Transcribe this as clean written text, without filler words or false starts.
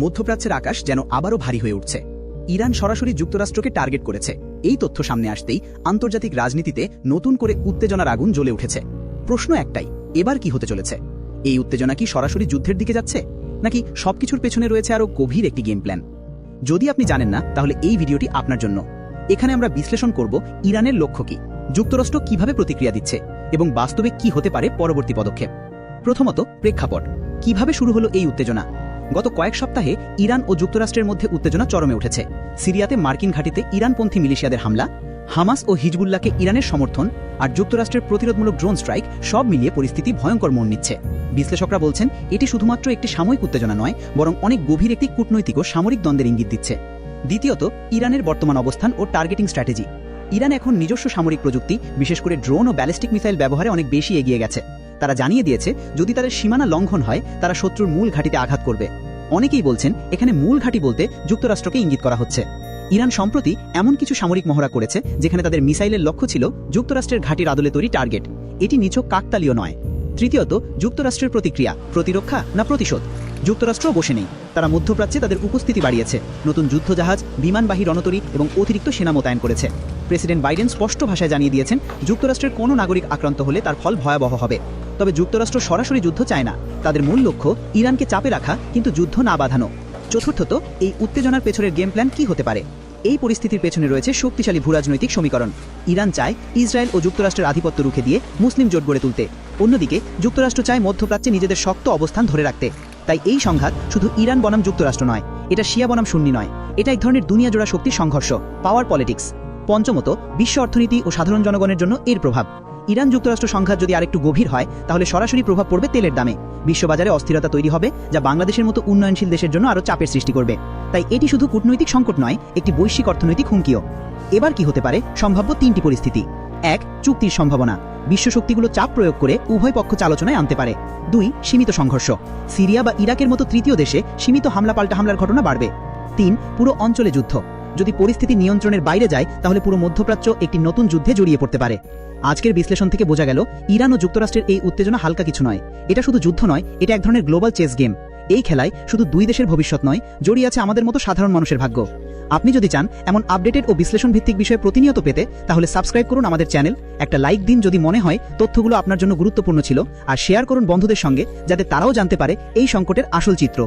মধ্যপ্রাচ্যের আকাশ যেন আবারও ভারী হয়ে উঠছে। ইরান সরাসরি যুক্তরাষ্ট্রকে টার্গেট করেছে। এই তথ্য সামনে আসতেই আন্তর্জাতিক রাজনীতিতে নতুন করে উত্তেজনার আগুন জ্বলে উঠেছে। প্রশ্ন একটাই, এবার কি হতে চলেছে? এই উত্তেজনা কি সরাসরি যুদ্ধের দিকে যাচ্ছে, নাকি সবকিছুর পেছনে রয়েছে আরও গভীর একটি গেম প্ল্যান? যদি আপনি জানেন না, তাহলে এই ভিডিওটি আপনার জন্য। এখানে আমরা বিশ্লেষণ করব ইরানের লক্ষ্য কি, যুক্তরাষ্ট্র কিভাবে প্রতিক্রিয়া দিচ্ছে এবং বাস্তবে কি হতে পারে পরবর্তী পদক্ষেপ। প্রথমত, প্রেক্ষাপট। কিভাবে শুরু হলো এই উত্তেজনা? গত কয়েক সপ্তাহে ইরান ও যুক্তরাষ্ট্রের মধ্যে উত্তেজনা চরমে উঠেছে। সিরিয়াতে মার্কিন ঘাঁটিতে ইরানপন্থী মিলিশিয়াদের হামলা, হামাস ও হিজবুল্লাহকে ইরানের সমর্থন, আর যুক্তরাষ্ট্রের প্রতিরোধমূলক ড্রোন স্ট্রাইক সব মিলিয়ে পরিস্থিতি ভয়ঙ্কর মোড় নিচ্ছে। বিশ্লেষকরা বলছেন, এটি শুধুমাত্র একটি সাময়িক উত্তেজনা নয়, বরং অনেক গভীর একটি কূটনৈতিক ও সামরিক দ্বন্দ্বের ইঙ্গিত দিচ্ছে। দ্বিতীয়ত, ইরানের বর্তমান অবস্থান ও টার্গেটিং স্ট্র্যাটেজি। ইরান এখন নিজস্ব সামরিক প্রযুক্তি, বিশেষ করে ড্রোন ও ব্যালিস্টিক মিসাইল ব্যবহারে অনেক বেশি এগিয়ে গেছে। তারা জানিয়ে দিয়েছে, যদি তাদের সীমানা লঙ্ঘন হয়, তারা শত্রুর মূল ঘাঁটিতে আঘাত করবে। অনেকেই বলছেন, এখানে মূল ঘাঁটি বলতে যুক্তরাষ্ট্রকে ইঙ্গিত করা হচ্ছে। ইরান সম্প্রতি এমন কিছু সামরিক মহড়া করেছে যেখানে তাদের মিসাইলের লক্ষ্য ছিল যুক্তরাষ্ট্রের ঘাঁটির আদলে তৈরি টার্গেট। এটি নিছক কাকতালীয় নয়। তৃতীয়ত, যুক্তরাষ্ট্রের প্রতিক্রিয়া, প্রতিরক্ষা না প্রতিশোধ? যুক্তরাষ্ট্র বসে নেই। তারা মধ্যপ্রাচ্যে তাদের উপস্থিতি বাড়িয়েছে, নতুন যুদ্ধজাহাজ, বিমানবাহী রণতরী এবং অতিরিক্ত সেনা মোতায়েন করেছে। প্রেসিডেন্ট বাইডেন স্পষ্ট ভাষায় জানিয়ে দিয়েছেন, যুক্তরাষ্ট্রের কোনো নাগরিক আক্রান্ত হলে তার ফল ভয়াবহ হবে। তবে যুক্তরাষ্ট্র সরাসরি যুদ্ধ চায় না। তাদের মূল লক্ষ্য ইরানকে চাপে রাখা, কিন্তু যুদ্ধ না বাঁধানো। চতুর্থত, এই উত্তেজনার পেছনের গেম প্ল্যান কি হতে পারে? এই পরিস্থিতির পেছনে রয়েছে শক্তিশালী ভূরাজনৈতিক সমীকরণ। ইরান চায় ইসরায়েল ও যুক্তরাষ্ট্রের আধিপত্য রুখে দিয়ে মুসলিম জোট গড়ে তুলতে। অন্যদিকে যুক্তরাষ্ট্র চায় মধ্যপ্রাচ্যে নিজেদের শক্ত অবস্থান ধরে রাখতে। তাই এই সংঘাত শুধু ইরান বনাম যুক্তরাষ্ট্র নয়, এটা শিয়া বনাম সুন্নি নয়, এটা এক ধরনের দুনিয়াজোড়া শক্তির সংঘর্ষ, পাওয়ার পলিটিক্স। পঞ্চমত, বিশ্ব অর্থনীতি ও সাধারণ জনগণের জন্য এর প্রভাব। ইরান যুক্তরাষ্ট্র সংঘাত যদি আরেকটু গভীর হয়, তাহলে সরাসরি প্রভাব পড়বে তেলের দামে। বিশ্ববাজারে অস্থিরতা তৈরি হবে, যা বাংলাদেশের মতো উন্নয়নশীল দেশের জন্য আরও চাপের সৃষ্টি করবে। তাই এটি শুধু কূটনৈতিক সংকট নয়, একটি বৈশ্বিক অর্থনৈতিক হুমকিও। এবার কি হতে পারে? সম্ভাব্য তিনটি পরিস্থিতি। 1. চুক্তির সম্ভাবনা। বিশ্ব শক্তিগুলো চাপ প্রয়োগ করে উভয় পক্ষ আলোচনায় আনতে পারে। 2. সীমিত সংঘর্ষ। সিরিয়া বা ইরাকের মতো তৃতীয় দেশে সীমিত হামলা পাল্টা হামলার ঘটনা বাড়বে। 3. পুরো অঞ্চলে যুদ্ধ। যদি পরিস্থিতি নিয়ন্ত্রণের বাইরে যায়, তাহলে পুরো মধ্যপ্রাচ্য একটি নতুন যুদ্ধে জড়িয়ে পড়তে পারে। আজকের বিশ্লেষণ থেকে বোঝা গেল, ইরান ও যুক্তরাষ্ট্রের এই উত্তেজনা হালকা কিছু নয়। এটা শুধু যুদ্ধ নয়, এটা এক ধরনের গ্লোবাল চেস গেম। এই খেলায় শুধু দুই দেশের ভবিষ্যৎ নয়, জড়িয়ে আছে আমাদের মতো সাধারণ মানুষের ভাগ্য। আপনি যদি চান এমন আপডেটেড ও বিশ্লেষণ ভিত্তিক বিষয়ে প্রতিনিয়ত পেতে, তাহলে সাবস্ক্রাইব করুন আমাদের চ্যানেল, একটা লাইক দিন যদি মনে হয় তথ্যগুলো আপনার জন্য গুরুত্বপূর্ণ ছিল, আর শেয়ার করুন বন্ধুদের সঙ্গে, যাতে তারাও জানতে পারে এই সংকটের আসল চিত্র।